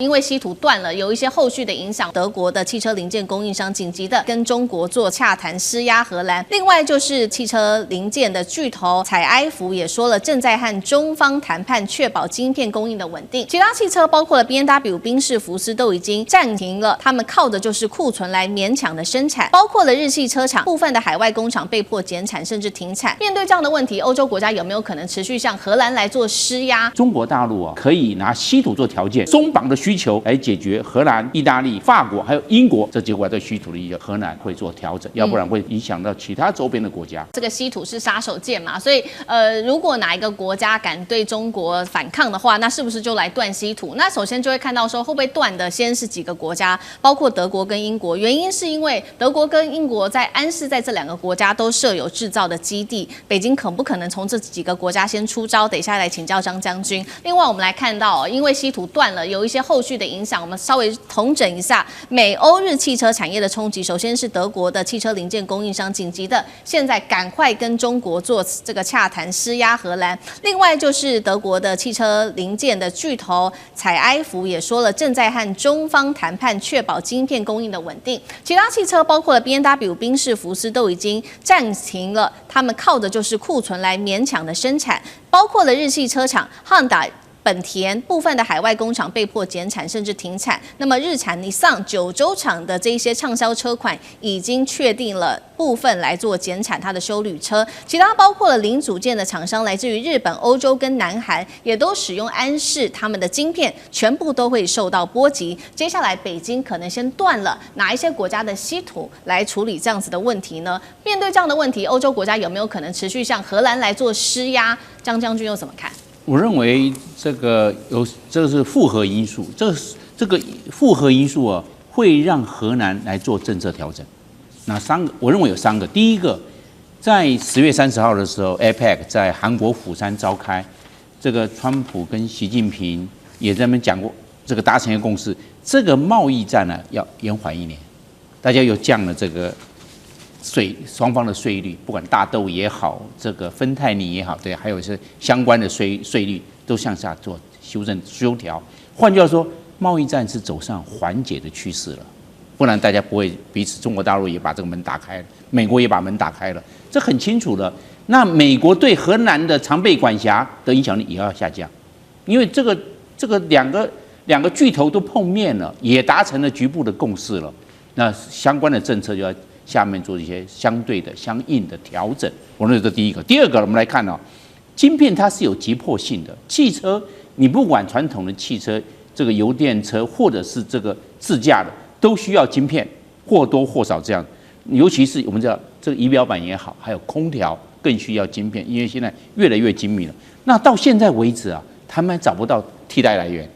因为稀土断了，有一些后续的影响，德国的汽车零件供应商紧急的跟中国做洽谈，施压荷兰。另外就是汽车零件的巨头采埃孚也说了，正在和中方谈判，确保晶片供应的稳定。其他汽车包括了 BMW、宾士、福斯都已经暂停了，他们靠的就是库存来勉强的生产，包括了日系车厂部分的海外工厂被迫减产甚至停产。面对这样的问题，欧洲国家有没有可能持续向荷兰来做施压？中国大陆可以拿稀土做条件，松绑的需求来解决荷兰、意大利、法国还有英国，这结果对稀土的一个荷兰会做调整，要不然会影响到其他周边的国家。这个稀土是杀手锏嘛，所以如果哪一个国家敢对中国反抗的话，那是不是就来断稀土？那首先就会看到说会不会断的先是几个国家，包括德国跟英国。原因是因为德国跟英国在安氏在这两个国家都设有制造的基地，北京可不可能从这几个国家先出招？等一下来请教张将军。另外我们来看到因为稀土断了，有一些后续的影响，我们稍微统整一下美欧日汽车产业的冲击。首先是德国的汽车零件供应商紧急的现在赶快跟中国做这个洽谈，施压荷兰。另外就是德国的汽车零件的巨头采埃孚也说了，正在和中方谈判，确保晶片供应的稳定。其他汽车包括了 BMW、宾士、福斯都已经暂停了，他们靠的就是库存来勉强的生产，包括了日系车厂Honda、本田部分的海外工厂被迫减产甚至停产。那么日产、尼桑、九州厂的这一些畅销车款已经确定了部分来做减产它的休旅车。其他包括了零组件的厂商来自于日本、欧洲跟南韩，也都使用安氏他们的晶片，全部都会受到波及。接下来北京可能先断了哪一些国家的稀土来处理这样子的问题呢？面对这样的问题，欧洲国家有没有可能持续向荷兰来做施压？张将军又怎么看？我认为这个是复合因素，这个复合因素会让荷兰来做政策调整。那我认为有3个。第一个，在10月30号的时候 ，APEC 在韩国釜山召开，这个川普跟习近平也在那边讲过，这个达成一个共识，这个贸易战呢要延缓1年，大家又降了这个双方的税率，不管大豆也好，这个芬太尼也好，对，还有是相关的税率都向下做修调。换句话说，贸易战是走上缓解的趋势了，不然大家不会彼此。中国大陆也把这个门打开了，美国也把门打开了，这很清楚了。那美国对荷兰的常备管辖的影响力也要下降，因为这个两个巨头都碰面了，也达成了局部的共识了，那相关的政策就要下面做一些相对的、相应的调整。我认为这第一个。第二个，我们来看晶片它是有急迫性的。汽车，你不管传统的汽车、这个油电车，或者是这个自驾的，都需要晶片，或多或少这样。尤其是我们知道这个仪表板也好，还有空调更需要晶片，因为现在越来越精密了。那到现在为止他们还找不到替代来源，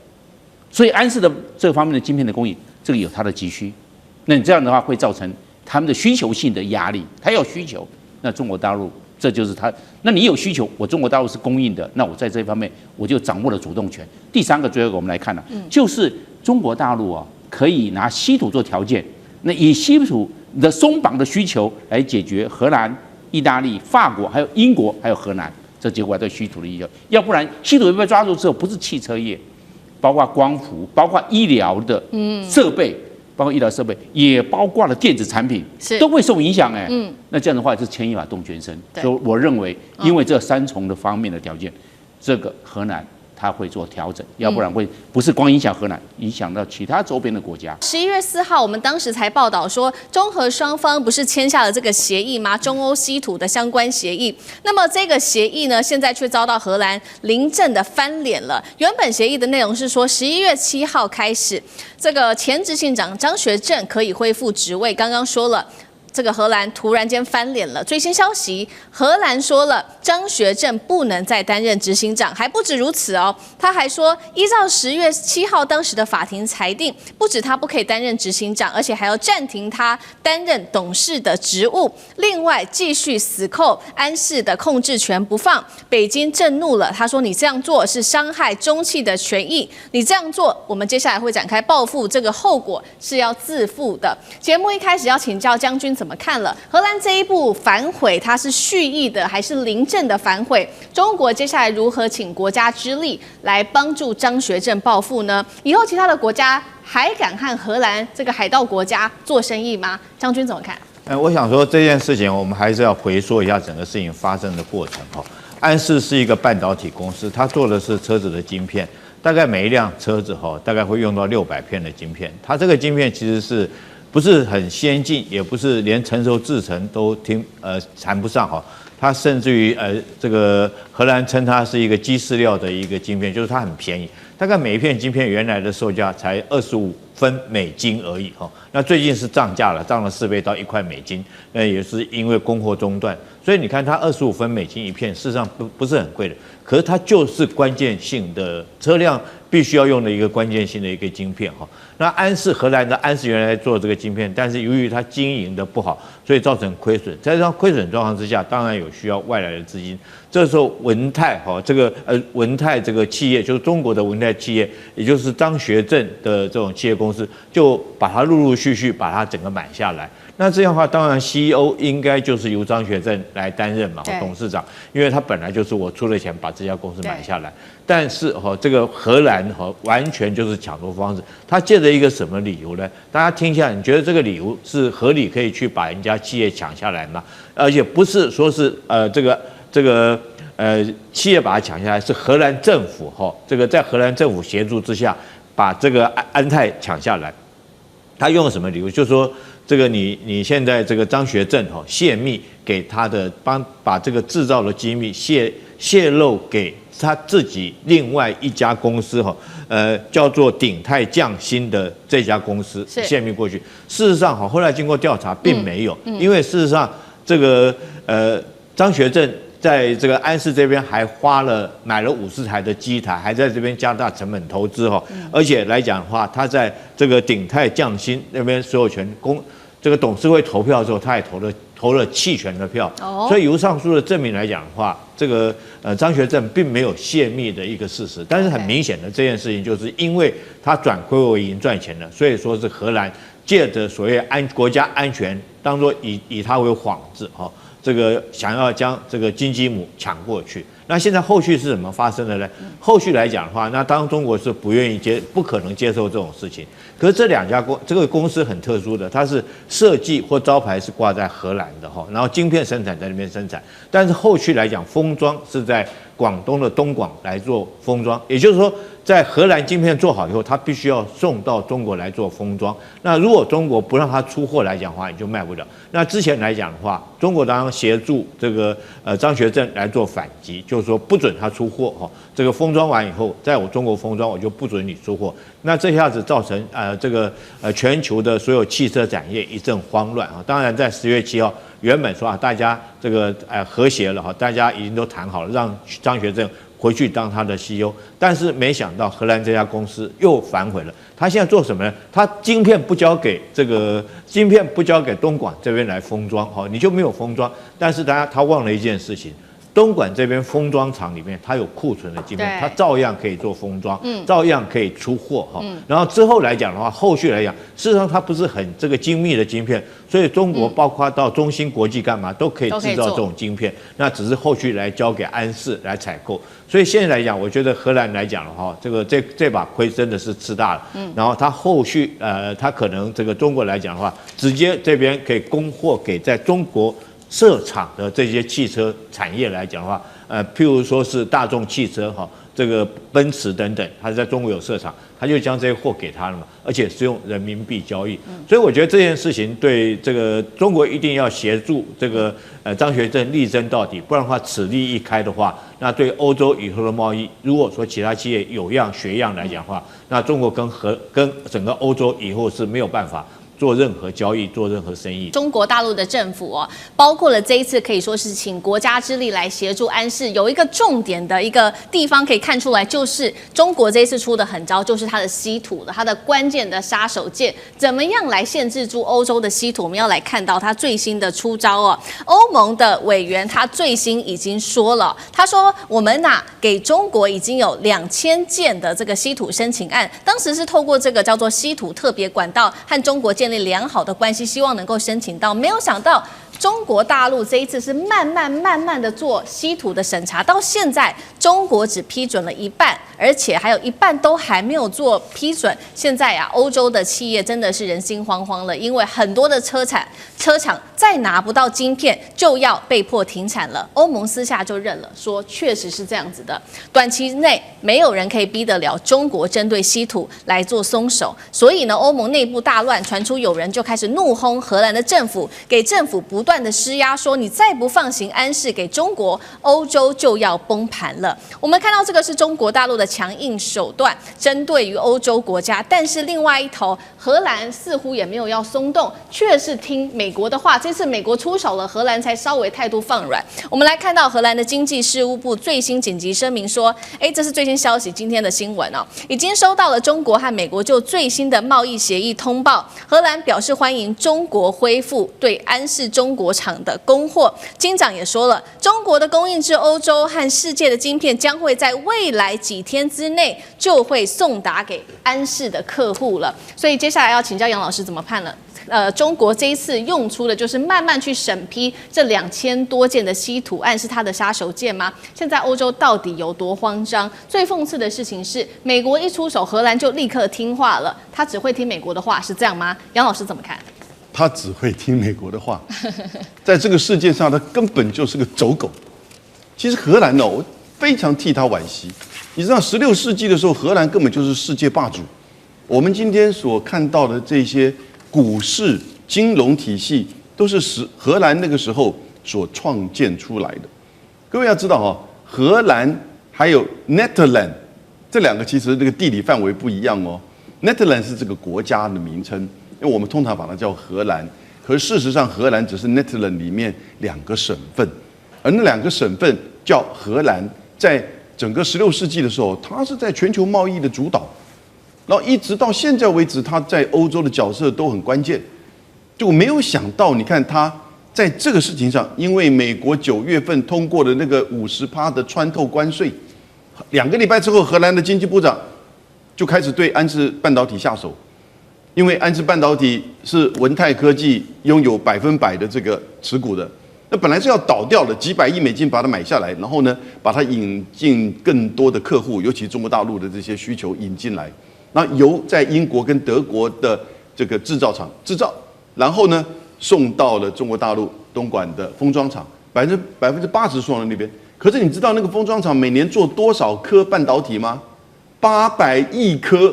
所以安氏的这方面的晶片的供应，这个有它的急需。那你这样的话会造成他们的需求性的压力，他有需求，那中国大陆这就是他，那你有需求，我中国大陆是供应的，那我在这方面我就掌握了主动权。第3个，最后一个我们来看就是中国大陆可以拿稀土做条件，那以稀土的松绑的需求来解决荷兰、意大利、法国还有英国还有荷兰，这结果对稀土的需求，要不然稀土被抓住之后，不是汽车业，包括光伏，包括医疗的设备。包括医疗设备，也包括了电子产品，都会受影响那这样的话是牵一发动全身。所以我认为，因为这3重的方面的条件，这个荷兰它会做调整，要不然会不是光影响荷兰，影响到其他周边的国家。11月4号，我们当时才报道说，中荷双方不是签下了这个协议吗？中欧稀土的相关协议。那么这个协议呢，现在却遭到荷兰临阵的翻脸了。原本协议的内容是说，11月7号开始，这个前执行长张学正可以恢复职位。刚刚说了。这个荷兰突然间翻脸了。最新消息，荷兰说了，张学正不能再担任执行长。还不止如此他还说，依照10月7号当时的法庭裁定，不止他不可以担任执行长，而且还要暂停他担任董事的职务。另外，继续死扣安氏的控制权不放。北京震怒了，他说：“你这样做是伤害中企的权益，你这样做，我们接下来会展开报复，这个后果是要自负的。”节目一开始要请教将军怎么看了？荷兰这一步反悔，它是蓄意的还是临阵的反悔？中国接下来如何请国家之力来帮助张学正报复呢？以后其他的国家还敢和荷兰这个海盗国家做生意吗？将军怎么看？我想说这件事情，我们还是要回溯一下整个事情发生的过程哈。安氏是一个半导体公司，它做的是车子的晶片，大概每一辆车子哈，大概会用到600片的晶片。它这个晶片其实是不是很先进，也不是连成熟制程都谈不上哈。它甚至于这个荷兰称它是一个鸡饲料的一个晶片，就是它很便宜，大概每一片晶片原来的售价才25分美金而已哈。那最近是涨价了，涨了4倍到1块美金，那也是因为供货中断，所以你看它25分美金一片，事实上不是很贵的，可是它就是关键性的车辆必须要用的一个关键性的一个晶片哈。那荷兰的安氏原来做这个晶片，但是由于它经营的不好，所以造成亏损。在这样亏损状况之下，当然有需要外来的资金。这时候文泰文泰这个企业，就是中国的文泰企业，也就是张学正的这种企业公司，就把它陆续把它整个买下来。那这样的话，当然 CEO 应该就是由张学正来担任嘛，董事长，因为他本来就是我出了钱把这家公司买下来。但是这个荷兰完全就是抢夺方式，他借着一个什么理由呢？大家听一下，你觉得这个理由是合理可以去把人家企业抢下来吗？而且不是说是企业把它抢下来，是荷兰政府在荷兰政府协助之下把这个安泰抢下来。他用了什么理由？就是说这个你现在这个张学正泄密给他的把这个制造的机密泄露给他自己另外一家公司叫做鼎泰匠心的这家公司泄密过去。事实上后来经过调查并没有，因为事实上这个张学正在这个安氏这边还买了50台的机台，还在这边加大成本投资而且来讲的话，他在这个鼎泰匠心那边所有权这个董事会投票的时候，他也投了弃权的票，所以由上述的证明来讲的话，这个张学正并没有泄密的一个事实。但是很明显的这件事情，就是因为他转亏为盈赚钱了，所以说是荷兰借着所谓国家安全当作以他为幌子这个想要将这个金鸡母抢过去。那现在后续是怎么发生的呢？后续来讲的话，那当中国是不可能接受这种事情。可是这个公司很特殊的，它是设计或招牌是挂在荷兰的然后晶片生产在那边生产，但是后续来讲封装是在广东的东莞来做封装，也就是说在荷兰晶片做好以后，它必须要送到中国来做封装。那如果中国不让它出货来讲的话，你就卖不了。那之前来讲的话，中国当然协助这个张学正来做反击，就是说不准他出货这个封装完以后，在我中国封装，我就不准你出货。那这下子造成全球的所有汽车产业一阵慌乱当然在10月7号，原本说大家这个和谐了大家已经都谈好了，让张学正回去当他的 CEO， 但是没想到荷兰这家公司又反悔了。他现在做什么呢？他晶片不交给东莞这边来封装你就没有封装。但是他忘了一件事情。东莞这边封装厂里面，它有库存的晶片，它照样可以做封装，照样可以出货然后之后来讲的话，后续来讲，事实上它不是很这个精密的晶片，所以中国包括到中芯国际干嘛都可以制造这种晶片，那只是后续来交给安氏来采购。所以现在来讲，我觉得荷兰来讲的话，这把亏真的是吃大了。然后它后续它可能这个中国来讲的话，直接这边可以供货给在中国设厂的这些汽车产业来讲的话，譬如说是大众汽车这个奔驰等等，它在中国有设厂，它就将这些货给他了嘛，而且是用人民币交易。所以我觉得这件事情对这个中国一定要协助这个张学正力争到底，不然的话此例一开的话，那对欧洲以后的贸易，如果说其他企业有样学样来讲的话，那中国跟整个欧洲以后是没有办法做任何交易、做任何生意。中国大陆的政府包括了这一次可以说是请国家之力来协助安氏，有一个重点的一个地方可以看出来，就是中国这一次出的狠招，就是它的稀土了，它的关键的杀手锏，怎么样来限制住欧洲的稀土？我们要来看到它最新的出招欧盟的委员他最新已经说了，他说我们给中国已经有2000件的这个稀土申请案，当时是透过这个叫做稀土特别管道和中国建立立良好的关系，希望能够申请到，没有想到。中国大陆这一次是慢慢的做稀土的审查，到现在中国只批准了一半，而且还有一半都还没有做批准。现在啊，欧洲的企业真的是人心惶惶了，因为很多的车厂再拿不到晶片，就要被迫停产了。欧盟私下就认了，说确实是这样子的，短期内没有人可以逼得了中国针对稀土来做松手。所以呢，欧盟内部大乱，传出有人就开始怒轰荷兰的政府，给政府不断的施压，说你再不放行安氏给中国，欧洲就要崩盘了。我们看到这个是中国大陆的强硬手段，针对于欧洲国家，但是另外一头，荷兰似乎也没有要松动，却是听美国的话。这次美国出手了，荷兰才稍微态度放软。我们来看到荷兰的经济事务部最新紧急声明说，这是最新消息，今天的新闻哦，已经收到了中国和美国就最新的贸易协议通报，荷兰表示欢迎中国恢复对安氏中国厂的供货。金长也说了，中国的供应至欧洲和世界的晶片将会在未来几天之内就会送达给安氏的客户了。所以接下来要请教杨老师怎么判了。中国这一次用出的就是慢慢去审批这2000多件的稀土案，是它的杀手锏吗？现在欧洲到底有多慌张？最讽刺的事情是，美国一出手，荷兰就立刻听话了。他只会听美国的话，是这样吗？杨老师怎么看？他只会听美国的话，在这个世界上，他根本就是个走狗。其实荷兰呢，我非常替他惋惜。你知道，16世纪的时候，荷兰根本就是世界霸主。我们今天所看到的这些股市、金融体系，都是荷兰那个时候所创建出来的。各位要知道哈，荷兰还有 Netherlands 这两个其实那个地理范围不一样哦。Netherlands 是这个国家的名称。因为我们通常把它叫荷兰，可是事实上荷兰只是 Netherlands 里面2个省份，而那2个省份叫荷兰，在整个16世纪的时候，它是在全球贸易的主导，然后一直到现在为止，它在欧洲的角色都很关键。就没有想到，你看它在这个事情上，因为美国9月份通过的那个50%的穿透关税，2个礼拜之后，荷兰的经济部长就开始对安氏半导体下手。因为安氏半导体是文泰科技拥有100%的这个持股的，那本来是要倒掉的，几百亿美金把它买下来，然后呢，把它引进更多的客户，尤其中国大陆的这些需求引进来，那由在英国跟德国的这个制造厂制造，然后呢送到了中国大陆东莞的封装厂，80%送到那边。可是你知道那个封装厂每年做多少颗半导体吗？800亿颗，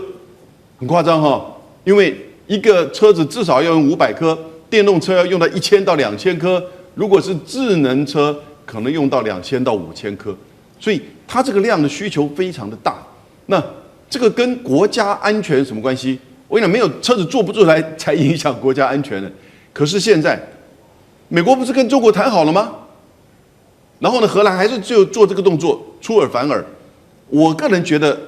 很夸张哈。因为一个车子至少要用500颗，电动车要用到1000到2000颗，如果是智能车，可能用到2000到5000颗，所以它这个量的需求非常的大。那这个跟国家安全什么关系？我跟你讲，没有车子做不出来才影响国家安全的。可是现在，美国不是跟中国谈好了吗？然后呢，荷兰还是就做这个动作，出尔反尔。我个人觉得。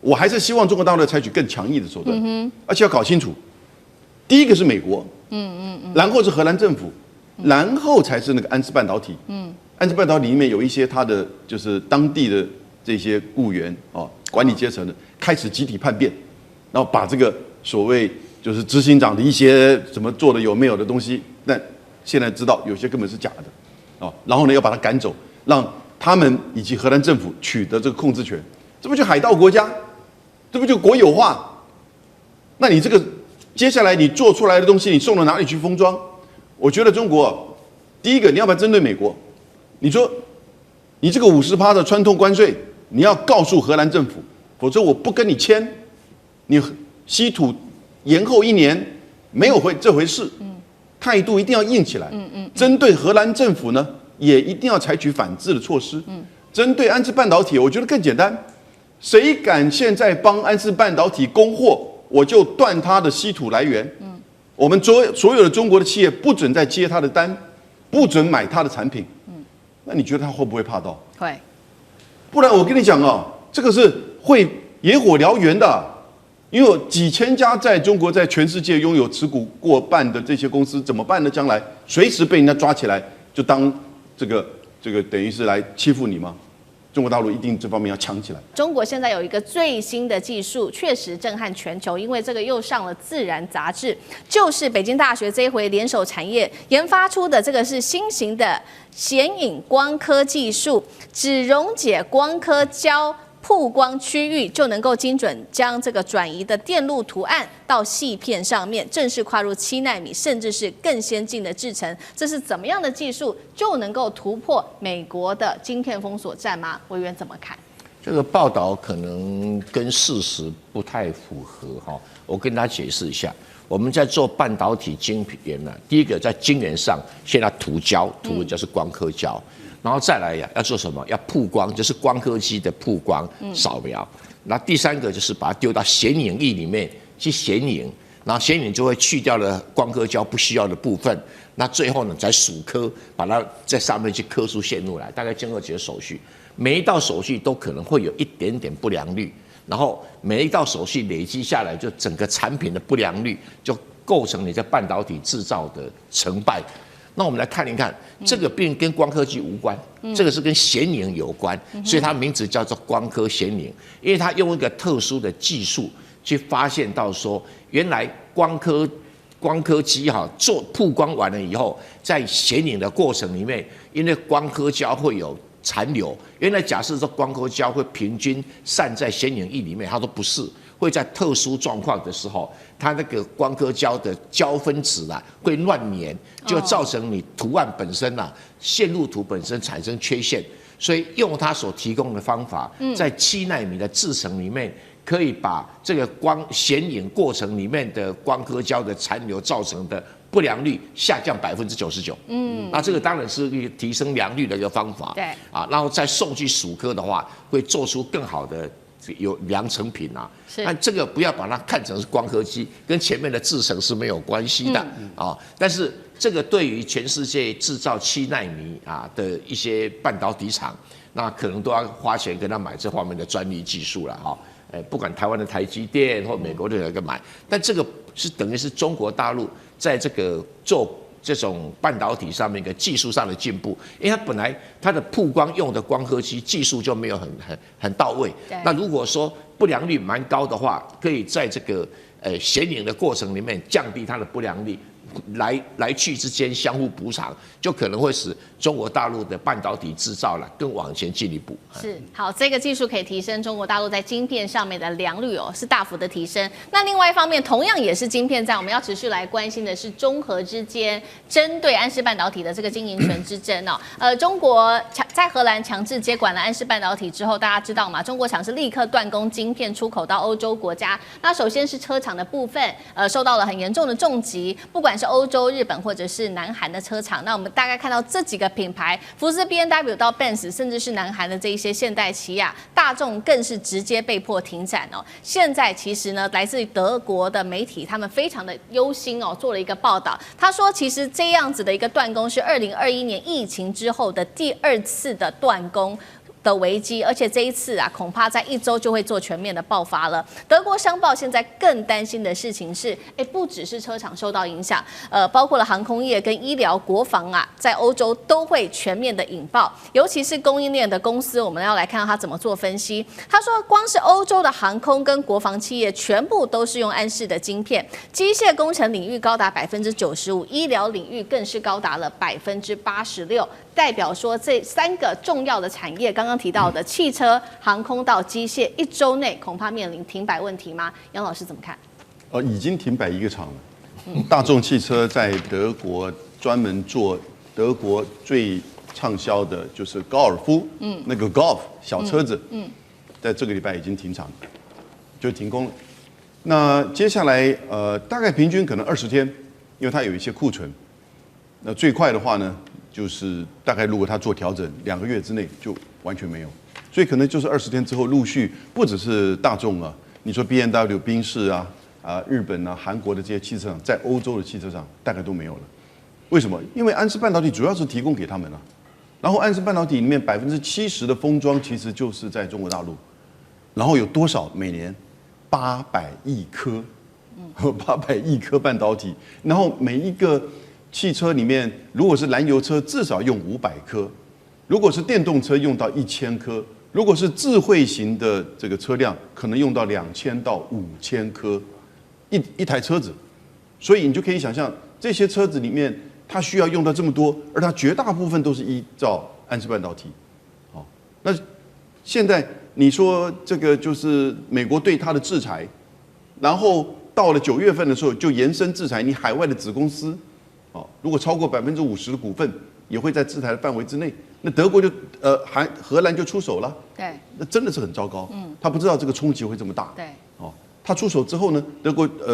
我还是希望中国大陆采取更强硬的手段，而且要搞清楚，第一个是美国，然后是荷兰政府，然后才是那个安氏半导体，安氏半导体里面有一些它的就是当地的这些雇员管理阶层的开始集体叛变，然后把这个所谓就是执行长的一些怎么做的有没有的东西，但现在知道有些根本是假的，然后呢要把他赶走，让他们以及荷兰政府取得这个控制权，这不就海盗国家？这不就国有化？那你这个接下来你做出来的东西，你送到哪里去封装？我觉得中国，第一个你要不要针对美国？你说你这个50%的穿透关税，你要告诉荷兰政府，否则我不跟你签。你稀土延后1年，没有这回事。态度一定要硬起来。针对荷兰政府呢，也一定要采取反制的措施。针对安氏半导体，我觉得更简单。谁敢现在帮安氏半导体供货，我就断他的稀土来源。我们所有的中国的企业不准再接他的单，不准买他的产品。那你觉得他会不会怕到？会。不然我跟你讲这个是会野火燎原的。因为有几千家在中国在全世界拥有持股过半的这些公司怎么办呢？将来随时被人家抓起来，就当这个等于是来欺负你吗？中国大陆一定这方面要强起来。中国现在有一个最新的技术，确实震撼全球，因为这个又上了《自然》杂志，就是北京大学这一回联手产业研发出的这个是新型的显影光刻技术，只溶解光刻胶曝光区域，就能够精准将这个转移的电路图案到细片上面，正式跨入7奈米，甚至是更先进的制程。这是怎么样的技术就能够突破美国的晶片封锁战吗？委员怎么看？这个报道可能跟事实不太符合哈，我跟大家解释一下。我们在做半导体晶圆呢，第一个在晶圆上先要涂胶，涂的就是光刻胶。然后再来要做什么？要曝光，就是光刻机的曝光扫描。那第三个就是把它丢到显影液里面去显影，然后显影就会去掉了光刻胶不需要的部分。那最后呢，再数刻，把它在上面去刻出线路来，大概经过几个手续，每一道手续都可能会有一点点不良率，然后每一道手续累积下来，就整个产品的不良率就构成你在半导体制造的成败。那我们来看一看，这个并跟光刻机无关，这个是跟显影有关，所以它名字叫做光刻显影，因为它用一个特殊的技术去发现到说，原来光刻机做曝光完了以后，在显影的过程里面，因为光刻胶会有残留，原来假设说光刻胶会平均散在显影液里面，它说不是。会在特殊状况的时候，它那个光刻胶的胶分子会乱粘，就造成你图案本身线路图本身产生缺陷。所以用它所提供的方法，在7奈米的制程里面，可以把这个显影过程里面的光刻胶的残留造成的不良率下降99%。那这个当然是一个提升良率的一个方法。对然后再送去数科的话，会做出更好的。有良成品但这个不要把它看成是光刻机，跟前面的制程是没有关系的但是这个对于全世界制造7奈米的一些半导体厂，那可能都要花钱跟他买这方面的专利技术了不管台湾的台积电或美国的有一个买，但这个是等于是中国大陆在这个做。这种半导体上面一个技术上的进步，因为它本来它的曝光用的光刻机技术就没有很到位。那如果说不良率蛮高的话，可以在这个显影的过程里面降低它的不良率，来去之间相互补偿，就可能会使中国大陆的半导体制造更往前进一步。是好，这个技术可以提升中国大陆在晶片上面的良率是大幅的提升。那另外一方面，同样也是晶片战，我们要持续来关心的是中核之间针对安氏半导体的这个经营权之争中国在荷兰强制接管了安氏半导体之后，大家知道吗？中国厂是立刻断供晶片出口到欧洲国家。那首先是车厂的部分，受到了很严重的重击，不管是欧洲、日本或者是南韩的车厂。那我们大概看到这几个品牌，福斯 B&W 到 Benz， 甚至是南韩的这一些现代、起亚、大众，更是直接被迫停产现在其实呢，来自于德国的媒体，他们非常的忧心做了一个报道。他说，其实这样子的一个断供是2021年疫情之后的第2次的断供的危机，而且这一次恐怕在1周就会做全面的爆发了。德国商报现在更担心的事情是，不只是车厂受到影响，包括了航空业跟医疗、国防在欧洲都会全面的引爆，尤其是供应链的公司，我们要来看到他怎么做分析。他说，光是欧洲的航空跟国防企业全部都是用安氏的晶片，机械工程领域高达95%，医疗领域更是高达了86%，代表说这3个重要的产业，刚刚提到的汽车、航空到机械，1周内恐怕面临停摆问题吗？杨老师怎么看？已经停摆1个厂了。大众汽车在德国专门做德国最畅销的就是高尔夫，那个 Golf 小车子，在这个礼拜已经停产了，就停工了。那接下来大概平均可能20天，因为它有一些库存。那最快的话呢，就是大概如果它做调整，2个月之内就完全没有，所以可能就是20天之后陆续，不只是大众你说 B&W、宾士日本韩国的这些汽车厂，在欧洲的汽车厂大概都没有了。为什么？因为安氏半导体主要是提供给他们然后安氏半导体里面70%的封装其实就是在中国大陆，然后有多少每年800亿颗，800亿颗半导体，然后每一个汽车里面，如果是燃油车至少用500颗，如果是电动车用到1000颗，如果是智慧型的这个车辆，可能用到2000到5000颗一台车子，所以你就可以想象这些车子里面它需要用到这么多，而它绝大部分都是依照安氏半导体。好，那现在你说这个就是美国对它的制裁，然后到了9月份的时候就延伸制裁你海外的子公司，哦，如果超过50%的股份也会在制裁的范围之内，那德国就荷兰就出手了，对，那真的是很糟糕，他不知道这个冲击会这么大，对，哦，他出手之后呢，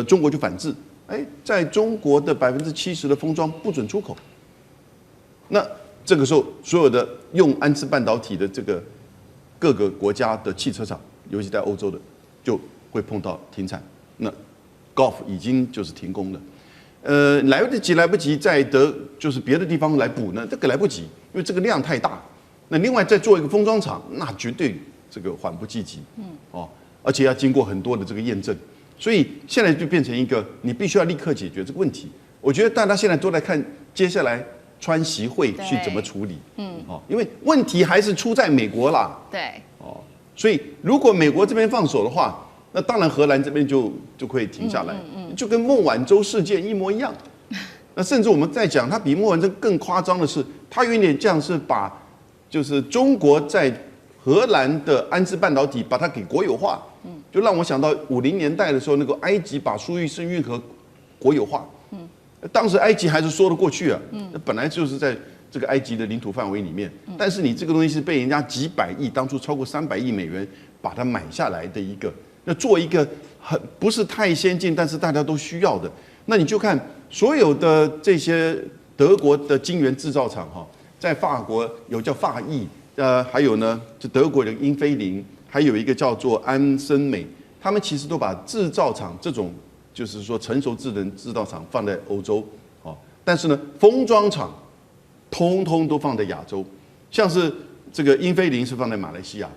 中国就反制，哎，在中国的70%的封装不准出口，那这个时候所有的用安氏半导体的这个各个国家的汽车厂，尤其在欧洲的，就会碰到停产。那 Golf 已经就是停工了，来不及在就是别的地方来补呢？这个来不及，因为这个量太大。那另外再做一个封装厂，那绝对这个缓不济急，而且要经过很多的这个验证，所以现在就变成一个你必须要立刻解决这个问题。我觉得大家现在都在看接下来川习会去怎么处理，因为问题还是出在美国啦，对，所以如果美国这边放手的话，那当然荷兰这边就会停下来，就跟孟晚舟事件一模一样。那甚至我们在讲，它比孟晚舟更夸张的是，它有点像是把就是中国在荷兰的安氏半导体把它给国有化，就让我想到50年代的时候，那个埃及把苏伊士运河国有化，当时埃及还是说得过去啊，本来就是在这个埃及的领土范围里面，但是你这个东西是被人家几百亿，当初超过300亿美元把它买下来的一个，那做一个不是太先进，但是大家都需要的，那你就看所有的这些德国的晶圆制造厂哈，在法国有叫法意，还有呢，就德国的英飞凌，还有一个叫做安森美，他们其实都把制造厂这种就是说成熟智能制造厂放在欧洲，但是呢，封装厂通通都放在亚洲，像是这个英飞凌是放在马来西亚，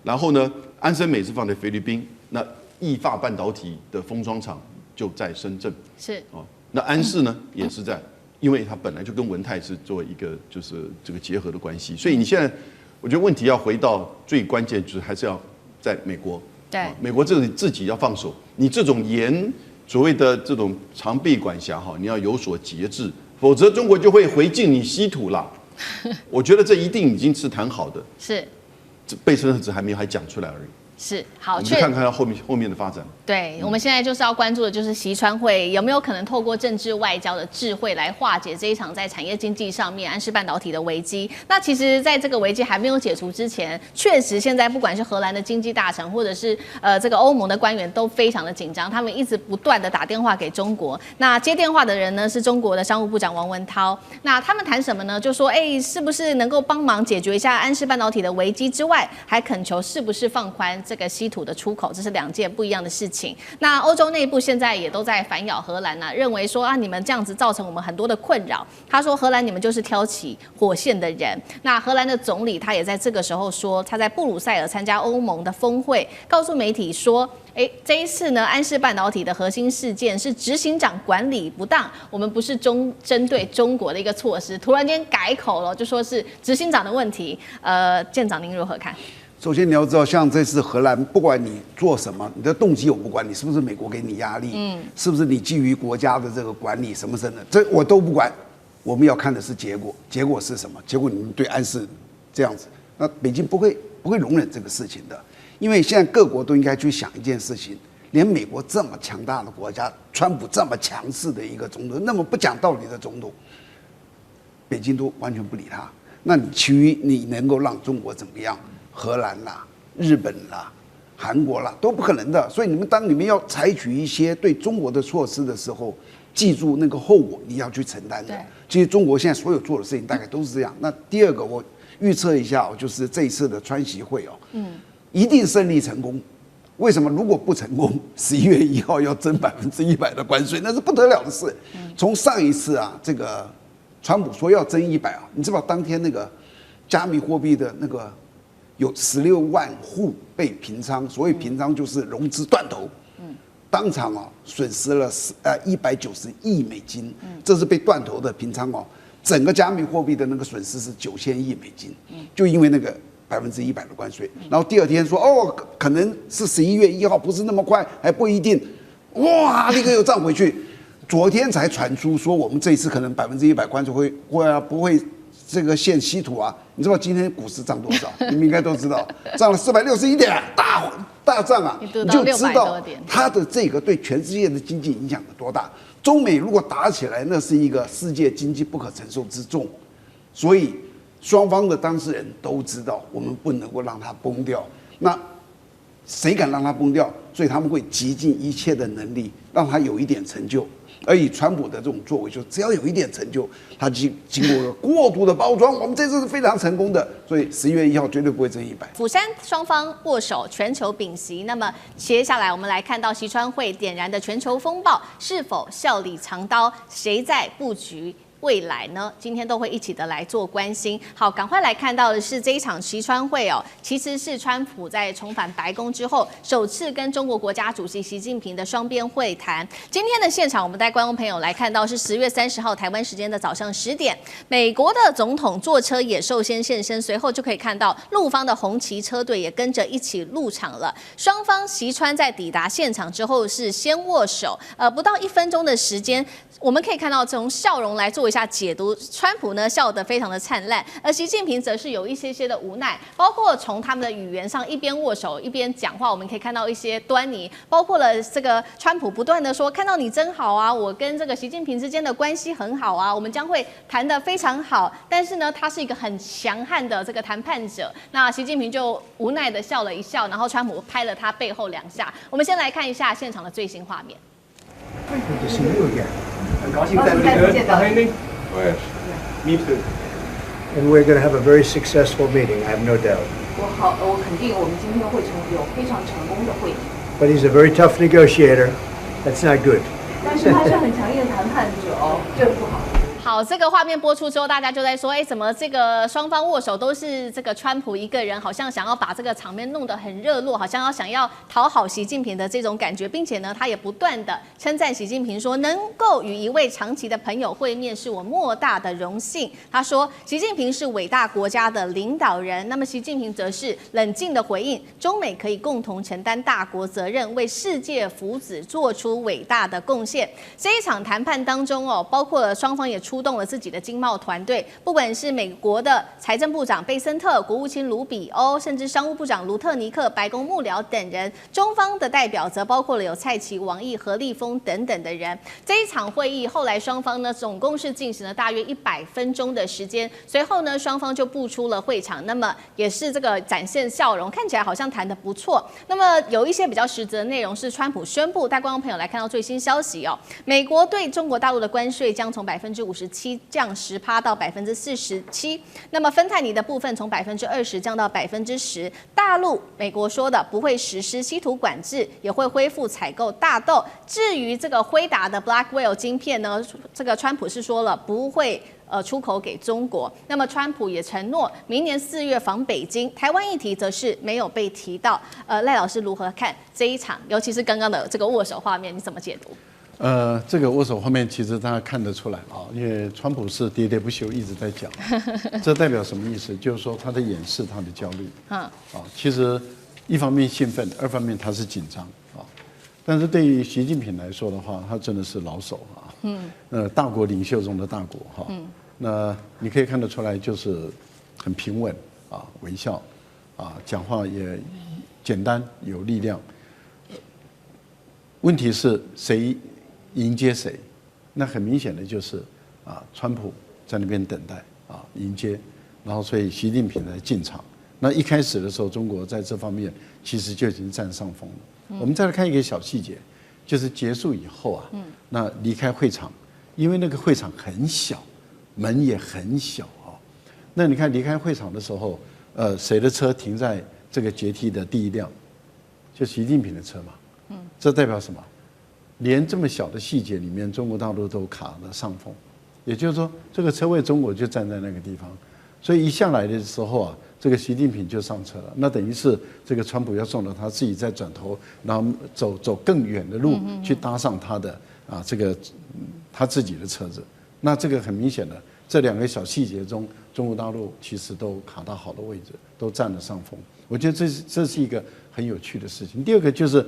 然后呢，安森美是放在菲律宾，那意法半导体的封装厂就在深圳，是，那安氏呢也是在，因为它本来就跟文泰是做一个就是这个结合的关系，所以你现在我觉得问题要回到最关键，就是还是要在美国，对，美国自己要放手，你这种所谓的这种长臂管辖哈，你要有所节制，否则中国就会回敬你稀土啦。我觉得这一定已经是谈好的，是，贝森特只还讲出来而已。是，好，我们看看它后面的发展。对，我们现在就是要关注的就是习川会有没有可能透过政治外交的智慧来化解这一场在产业经济上面安氏半导体的危机。那其实，在这个危机还没有解除之前，确实现在不管是荷兰的经济大臣，或者是这个欧盟的官员都非常的紧张，他们一直不断的打电话给中国。那接电话的人呢是中国的商务部长王文涛。那他们谈什么呢？就说，是不是能够帮忙解决一下安氏半导体的危机之外，还恳求是不是放宽这个稀土的出口，这是2件不一样的事情。那欧洲内部现在也都在反咬荷兰认为说你们这样子造成我们很多的困扰。他说荷兰你们就是挑起火线的人。那荷兰的总理他也在这个时候说，他在布鲁塞尔参加欧盟的峰会，告诉媒体说，这一次呢，安氏半导体的核心事件是执行长管理不当，我们不是针对中国的一个措施，突然间改口了，就说是执行长的问题。舰长您如何看？首先你要知道，像这次荷兰，不管你做什么，你的动机我不管，你是不是美国给你压力，是不是你基于国家的这个管理什么的，这我都不管。我们要看的是结果，结果是什么？结果你们对安氏这样子，那北京不会容忍这个事情的，因为现在各国都应该去想一件事情，连美国这么强大的国家，川普这么强势的一个总统，那么不讲道理的总统，北京都完全不理他。那你其余你能够让中国怎么样？荷兰啦、日本啦、韩国啦都不可能的。所以当你们要采取一些对中国的措施的时候，记住那个后果你要去承担的。其实中国现在所有做的事情大概都是这样。那第二个我预测一下就是这一次的川习会一定胜利成功。为什么？如果不成功，11月1号要征100%的关税，那是不得了的事。从上一次这个川普说要征100你知道当天那个加密货币的那个。有16万户被平仓，所谓平仓就是融资断头，当场损失了190亿美金，这是被断头的平仓整个加密货币的那个损失是9000亿美金，就因为那个100%的关税，然后第二天说哦，可能是11月1号，不是那么快，还不一定，哇，立刻又涨回去。昨天才传出说我们这一次可能100%关税不会这个限稀土啊？你知道今天股市涨多少？你们应该都知道，涨了461点，大涨啊！你就知道它的这个对全世界的经济影响有多大。中美如果打起来，那是一个世界经济不可承受之重，所以双方的当事人都知道，我们不能够让它崩掉。那谁敢让它崩掉？所以他们会极尽一切的能力，让它有一点成就。而以川普的这种作为，就只要有一点成就，他经过了过度的包装，我们这次是非常成功的，所以11月1号绝对不会增100。釜山双方握手，全球屏息。那么接下来我们来看到习川会点燃的全球风暴是否笑里藏刀？谁在布局未来呢？今天都会一起的来做关心。好，赶快来看到的是这一场习川会哦，其实是川普在重返白宫之后首次跟中国国家主席习近平的双边会谈。今天的现场，我们带观众朋友来看到是10月30号台湾时间的早上10点，美国的总统坐车也首先现身，随后就可以看到陆方的红旗车队也跟着一起入场了。双方习川在抵达现场之后是先握手，不到1分钟的时间。我们可以看到，从笑容来做一下解读，川普呢笑得非常的灿烂，而习近平则是有一些的无奈，包括从他们的语言上一边握手一边讲话，我们可以看到一些端倪，包括了这个川普不断的说看到你真好啊，我跟这个习近平之间的关系很好啊，我们将会谈得非常好，但是呢，他是一个很强悍的这个谈判者，那习近平就无奈的笑了一笑，然后川普拍了他背后2下。我们先来看一下现场的最新画面。很高兴再见到你。Me too. And we're going to have a very successful meeting. I have no doubt. 我肯定我们今天会有非常成功的会议。But he's a very tough negotiator. That's not good. 但是他是很强硬的谈判者哦，这不好。好，这个画面播出之后，大家就在说，怎么这个双方握手都是这个川普一个人，好像想要把这个场面弄得很热络，好像想要讨好习近平的这种感觉，并且呢，他也不断的称赞习近平说，能够与一位长期的朋友会面是我莫大的荣幸。他说，习近平是伟大国家的领导人，那么习近平则是冷静的回应，中美可以共同承担大国责任，为世界福祉做出伟大的贡献。这一场谈判当中哦，包括了双方也出动了自己的经贸团队，不管是美国的财政部长贝森特、国务卿卢比欧，甚至商务部长卢特尼克、白宫幕僚等人，中方的代表则包括了有蔡奇、王毅、何立峰等等的人。这一场会议后来双方呢总共是进行了大约100分钟的时间，随后呢双方就步出了会场，那么也是这个展现笑容，看起来好像谈得不错。那么有一些比较实质的内容是川普宣布，带观众朋友来看到最新消息哦，美国对中国大陆的关税将从57%降10%到47%，那么芬太尼的部分从20%降到10%。大陆美国说的不会实施稀土管制，也会恢复采购大豆。至于这个辉达的 Blackwell 晶片呢，这个川普是说了不会出口给中国。那么川普也承诺明年4月访北京，台湾议题则是没有被提到。赖老师如何看这一场，尤其是刚刚的这个握手画面，你怎么解读？这个握手画面其实大家看得出来啊，因为川普是喋喋不休一直在讲，这代表什么意思？就是说他在掩饰他的焦虑。其实一方面兴奋，二方面他是紧张啊。但是对于习近平来说的话，他真的是老手啊。大国领袖中的大国哈。那你可以看得出来，就是很平稳啊，微笑啊，讲话也简单有力量。问题是谁迎接谁？那很明显的就是川普在那边等待迎接，然后所以习近平来进场。那一开始的时候，中国在这方面其实就已经占上风了。我们再来看一个小细节，就是结束以后那离开会场，因为那个会场很小，门也很小那你看离开会场的时候，谁的车停在这个阶梯的第一辆？就习近平的车嘛。这代表什么？连这么小的细节里面，中国大陆都卡了上风。也就是说，这个车位中国就站在那个地方，所以一下来的时候这个习近平就上车了。那等于是这个川普要送了他自己再转头，然后走更远的路去搭上他的这个他自己的车子。那这个很明显的，这2个小细节中，中国大陆其实都卡到好的位置，都占了上风。我觉得这是一个很有趣的事情。第二个就是